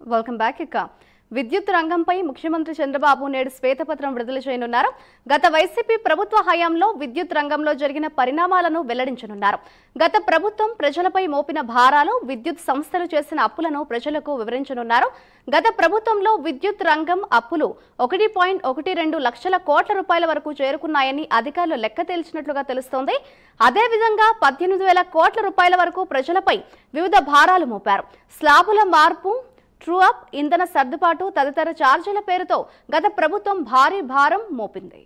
Welcome back. విద్యుత్ రంగంపై ముఖ్యమంత్రి చంద్రబాబు నేడు శ్వేతపత్రం విడుదల చేయనున్నారు. గత వైసీపీ ప్రభుత్వ హయాంలో విద్యుత్ రంగంలో జరిగిన పరిణామాలను వెల్లడించనున్నారు. గత ప్రభుత్వం ప్రజలపై మోపిన భారాలు, విద్యుత్ సంస్థలు చేసిన అప్పులను ప్రజలకు వివరించనున్నారు. గత ప్రభుత్వంలో విద్యుత్ రంగం అప్పులు 1.12 లక్షల కోట్ల రూపాయల వరకు చేరుకున్నాయని అధికారులు లెక్క తేల్చినట్లుగా తెలుస్తోంది. అదేవిధంగా 18,000 కోట్ల రూపాయల వరకు ప్రజలపై వివిధ భారాలు మోపారు. స్లాబుల మార్పు, ట్రూ అప్, ఇంధన సర్దుబాటు తదితర ఛార్జీల పేరుతో గత ప్రభుత్వం భారీ భారం మోపింది.